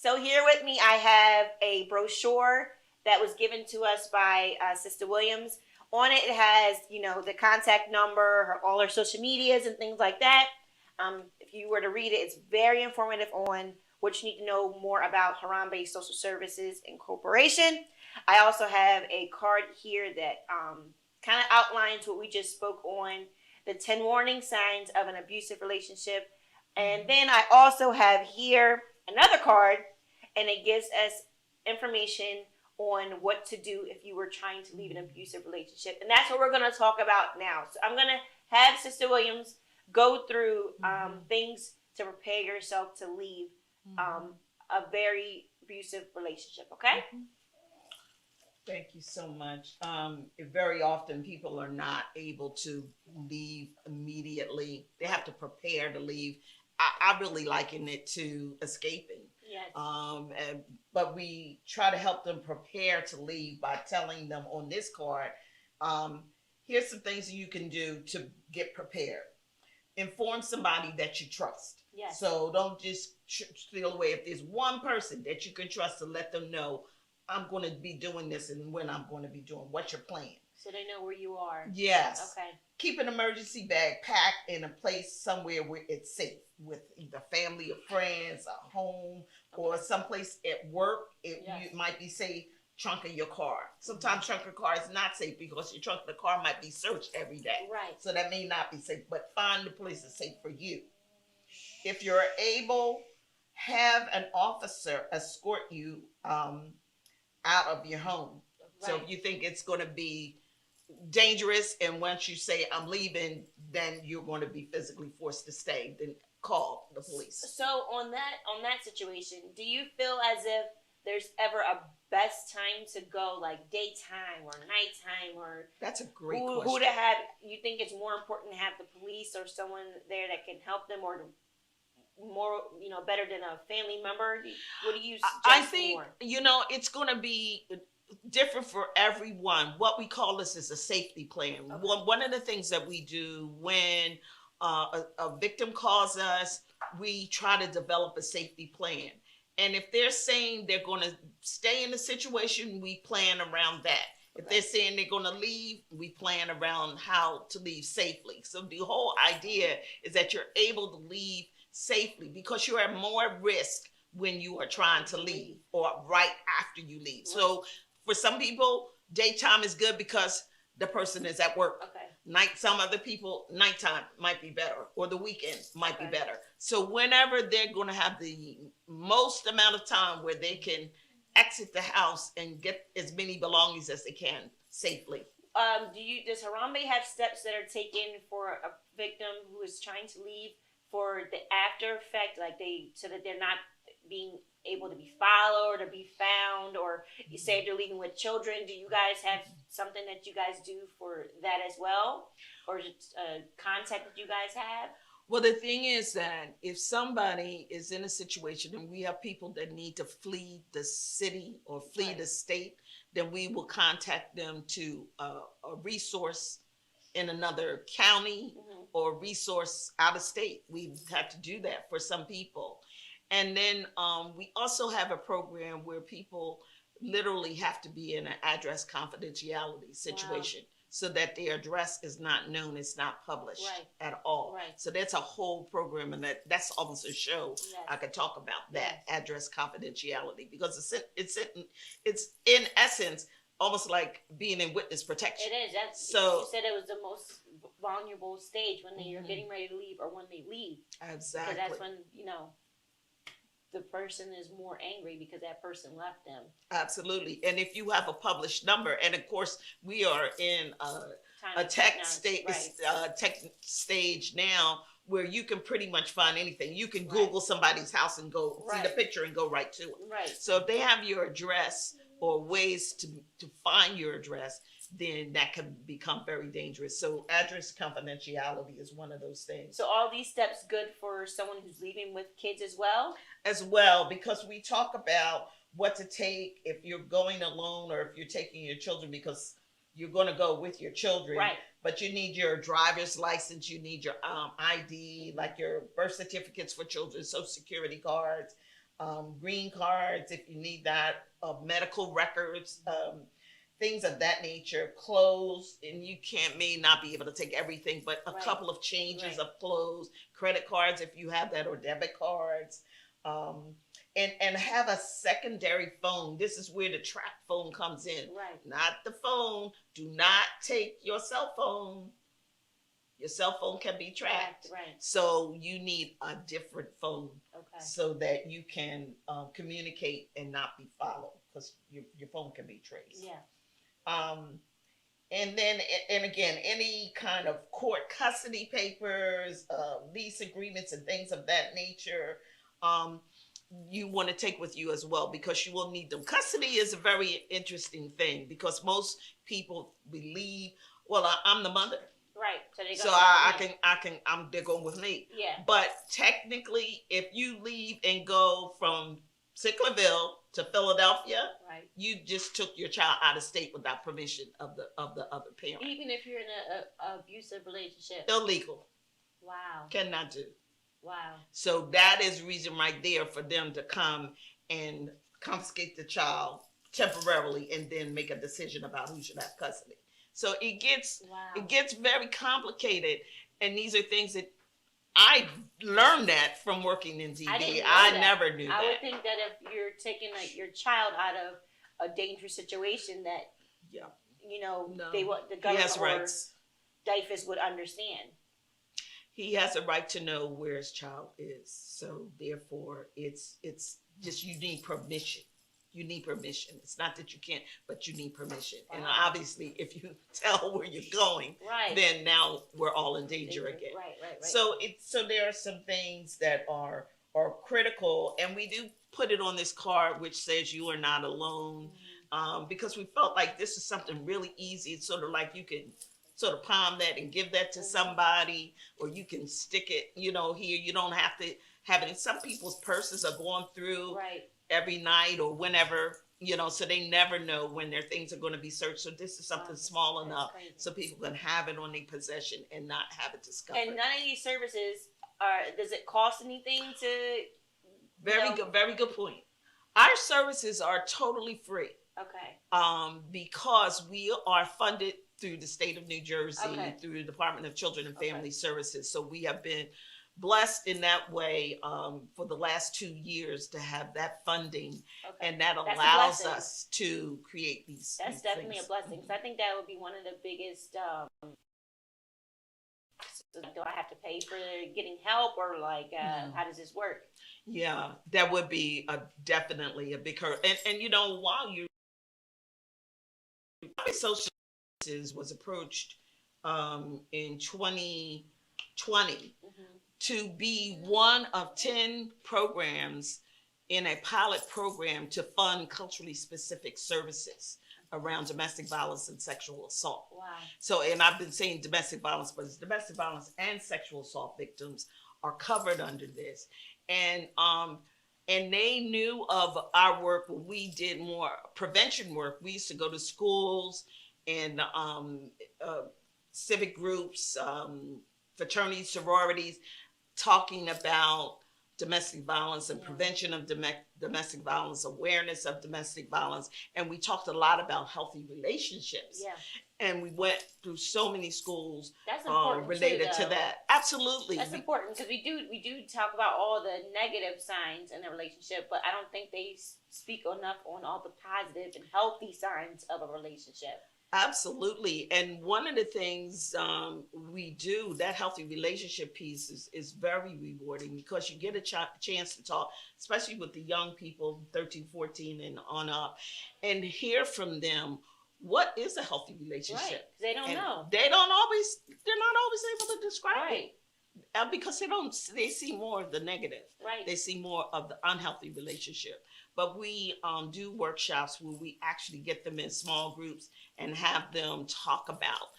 So here with me, I have a brochure that was given to us by Sister Williams. On it, it has, the contact number, all her social medias and things like that. If you were to read it, it's very informative on what you need to know more about Harambee Social Services Incorporation. I also have a card here that kind of outlines what we just spoke on, the 10 warning signs of an abusive relationship. And then I also have here another card, and it gives us information on what to do if you were trying to leave an abusive relationship. And that's what we're going to talk about now. So I'm going to have Sister Williams go through things to prepare yourself to leave a very abusive relationship, okay? Thank you so much. Very often people are not able to leave immediately. They have to prepare to leave. I really liken it to escaping. Yes. But we try to help them prepare to leave by telling them on this card, here's some things you can do to get prepared. Inform somebody that you trust. Yes. So don't just steal away. If there's one person that you can trust to let them know, I'm going to be doing this and when I'm going to be doing, what's your plan? So they know where you are. Yes. Okay. Keep an emergency bag packed in a place somewhere where it's safe with either family or friends, a home, or someplace at work. You might be safe. Trunk of your car. Sometimes trunk of your car is not safe because your trunk of the car might be searched every day. Right. So that may not be safe, but find the place that's safe for you. If you're able, have an officer escort you out of your home. Right. So if you think it's going to be dangerous and once you say I'm leaving, then you're going to be physically forced to stay, then call the police. So on that situation, do you feel as if there's ever a best time to go, like daytime or nighttime, or that's a great question. Who to have? You think it's more important to have the police or someone there that can help them, or more, better than a family member? What do you suggest? I think more? It's going to be different for everyone. What we call this is a safety plan. Okay. One of the things that we do when a victim calls us, we try to develop a safety plan. And if they're saying they're going to stay in the situation, we plan around that. If they're saying they're going to leave, we plan around how to leave safely. So the whole idea is that you're able to leave safely because you're at more risk when you are trying to leave or right after you leave. Right. So for some people, daytime is good because the person is at work. Okay. Some other people, nighttime might be better, or the weekend might be better. So whenever they're going to have the most amount of time where they can exit the house and get as many belongings as they can safely. Does Harambee have steps that are taken for a victim who is trying to leave for the after effect, so that they're not being able to be followed or be found, or you say they're leaving with children? Do you guys have something that you guys do for that as well, or just contact that you guys have? Well, the thing is that if somebody is in a situation and we have people that need to flee the city or flee the state, then we will contact them to a resource in another county or resource out of state. We have to do that for some people. And then we also have a program where people literally have to be in an address confidentiality situation. Wow. So that their address is not known, it's not published at all. Right. So that's a whole program, and that's almost a show. Yes. I could talk about that, address confidentiality, because it's in essence almost like being in witness protection. It is. You said it was the most vulnerable stage when you're getting ready to leave or when they leave. Exactly. Because that's when, the person is more angry because that person left them. Absolutely. And if you have a published number, and of course we are in a tech stage now where you can pretty much find anything. You can Google somebody's house and go see the picture and go right to it. Right. So if they have your address or ways to find your address, then that can become very dangerous. So address confidentiality is one of those things. So all these steps good for someone who's leaving with kids as well? As well, because we talk about what to take if you're going alone or if you're taking your children, because you're going to go with your children. Right. But you need your driver's license, you need your ID, like your birth certificates for children, social security cards, green cards if you need that, medical records, things of that nature, clothes, and you may not be able to take everything, but a couple of changes of clothes, credit cards if you have that, or debit cards. And have a secondary phone. This is where the track phone comes in. Right. Not the phone. Do not take your cell phone. Your cell phone can be tracked. Right. So you need a different phone. Okay. So that you can communicate and not be followed, because your phone can be traced. Yeah. And then, and again, any kind of court custody papers, lease agreements, and things of that nature, you want to take with you as well, because you will need them. Custody is a very interesting thing, because most people believe, well, I'm the mother. Right. They're going with me. Yeah. But technically, if you leave and go from Sicklerville to Philadelphia, right, you just took your child out of state without permission of the other parent. Even if you're in an abusive relationship. Illegal. Wow. Cannot do. Wow. So that is reason right there for them to come and confiscate the child temporarily and then make a decision about who should have custody. So it gets very complicated, and these are things that I learned that from working in DV. I never knew that. I would think that if you're taking your child out of a dangerous situation, that the government or DIFAS would understand. He has a right to know where his child is. So therefore, it's just, you need permission. You need permission. It's not that you can't, but you need permission. Wow. And obviously, if you tell where you're going, then now we're all in danger again. Right. So there are some things that are critical, and we do put it on this card which says you are not alone, because we felt like this is something really easy. It's sort of like you can sort of palm that and give that to somebody, or you can stick it, here. You don't have to have it. And some people's purses are going through every night or whenever, so they never know when their things are going to be searched. So this is something small enough so people can have it on their possession and not have it discovered. And none of these services does it cost anything to? Very good point. Our services are totally free. Okay. Because we are funded through the state of New Jersey, through the Department of Children and Family Services. So we have been blessed in that way for the last 2 years to have that funding, and that allows us to create these. That's definitely things. A blessing. So I think that would be one of the biggest. Do I have to pay for getting help, or how does this work? Yeah, that would be definitely a big hurt. And while you social services was approached in 2020 to be one of 10 programs in a pilot program to fund culturally specific services around domestic violence and sexual assault. Wow. So, and I've been saying domestic violence, but it's domestic violence and sexual assault victims are covered under this. And they knew of our work when we did more prevention work. We used to go to schools and civic groups, fraternities, sororities, talking about domestic violence and prevention of domestic violence, awareness of domestic violence. And we talked a lot about healthy relationships. Yeah. And we went through so many schools related to that. Absolutely. That's important, because we do talk about all the negative signs in a relationship, but I don't think they speak enough on all the positive and healthy signs of a relationship. Absolutely. And one of the things we do, that healthy relationship piece is very rewarding, because you get a chance to talk, especially with the young people, 13, 14 and on up, and hear from them what is a healthy relationship. Right. They don't know. They're not always able to describe it. Because they see more of the negative. Right. They see more of the unhealthy relationship. But we do workshops where we actually get them in small groups and have them talk about,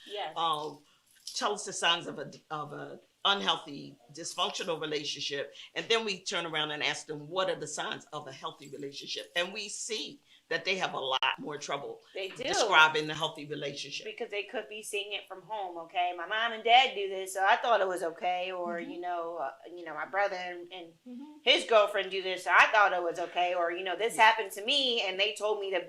tell us the signs of a unhealthy, dysfunctional relationship. And then we turn around and ask them, what are the signs of a healthy relationship? And we see that they have a lot more trouble They do. describing a healthy relationship. Because they could be seeing it from home. Okay, my mom and dad do this, so I thought it was okay. Or my brother and his girlfriend do this, so I thought it was okay. Or this happened to me, and they told me to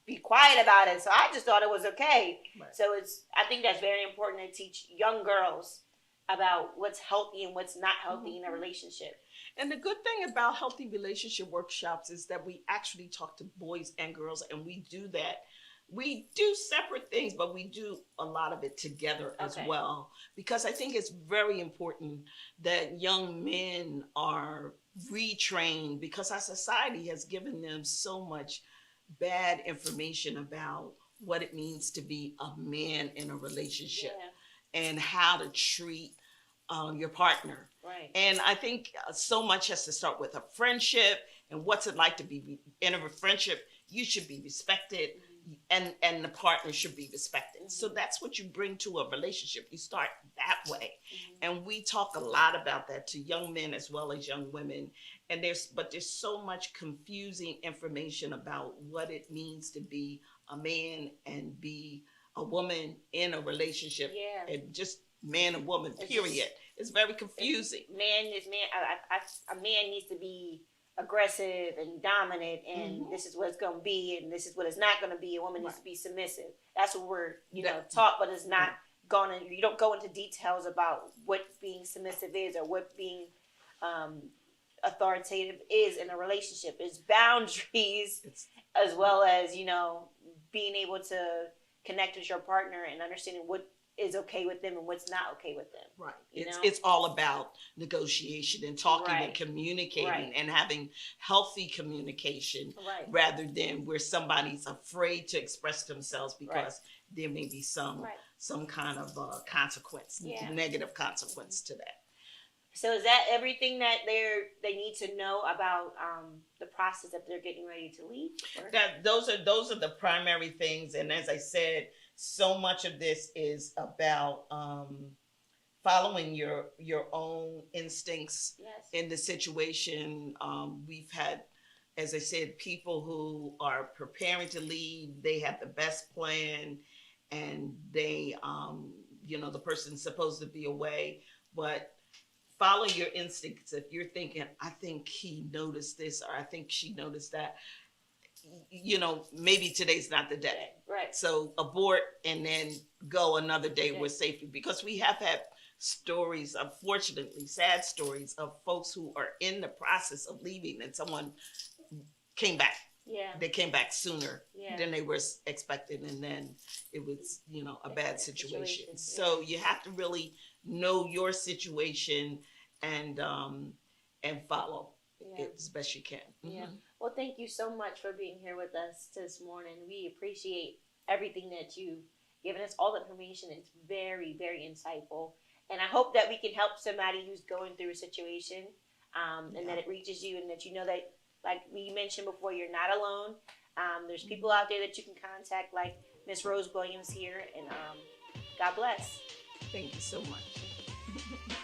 be quiet about it, so I just thought it was okay. Right. So I think that's very important to teach young girls about what's healthy and what's not healthy in a relationship. And the good thing about healthy relationship workshops is that we actually talk to boys and girls, and we do that. We do separate things, but we do a lot of it together as well. Because I think it's very important that young men are retrained, because our society has given them so much bad information about what it means to be a man in a relationship and how to treat your partner. Right. And I think so much has to start with a friendship, and what's it like to be in a friendship. You should be respected, and the partner should be respected. So that's what you bring to a relationship. You start that way. And we talk a lot about that to young men as well as young women. And there's so much confusing information about what it means to be a man and be a woman in a relationship, and just man and woman, period. It's very confusing. A man needs to be aggressive and dominant, and this is what it's going to be, and this is what it's not going to be. A woman needs to be submissive. That's what we're taught, but it's not you don't go into details about what being submissive is, or what being authoritative is in a relationship. It's boundaries, as well as being able to connect with your partner and understanding what is okay with them and what's not okay with them. Right. It's all about negotiation and talking and communicating and having healthy communication, rather than where somebody's afraid to express themselves because there may be some kind of consequence, negative consequence to that. So is that everything that they need to know about the process that they're getting ready to leave? Those are the primary things. And as I said, so much of this is about following your own instincts in the situation. We've had, as I said, people who are preparing to leave. They have the best plan, and they, the person's supposed to be away, but follow your instincts. If you're thinking, I think he noticed this, or I think she noticed that, maybe today's not the day. Right. So abort and then go another day with safety, because we have had stories, unfortunately, sad stories of folks who are in the process of leaving and someone came back. Yeah. They came back sooner than they were expecting, and then it was, a bad situation. So you have to really know your situation and follow it as best you can. Yeah. Well, thank you so much for being here with us this morning. We appreciate everything that you've given us, all the information. It's very, very insightful. And I hope that we can help somebody who's going through a situation, and that it reaches you, and that you know that, like we mentioned before, you're not alone. There's people out there that you can contact, like Miss Rose Williams here, and God bless. Thank you so much.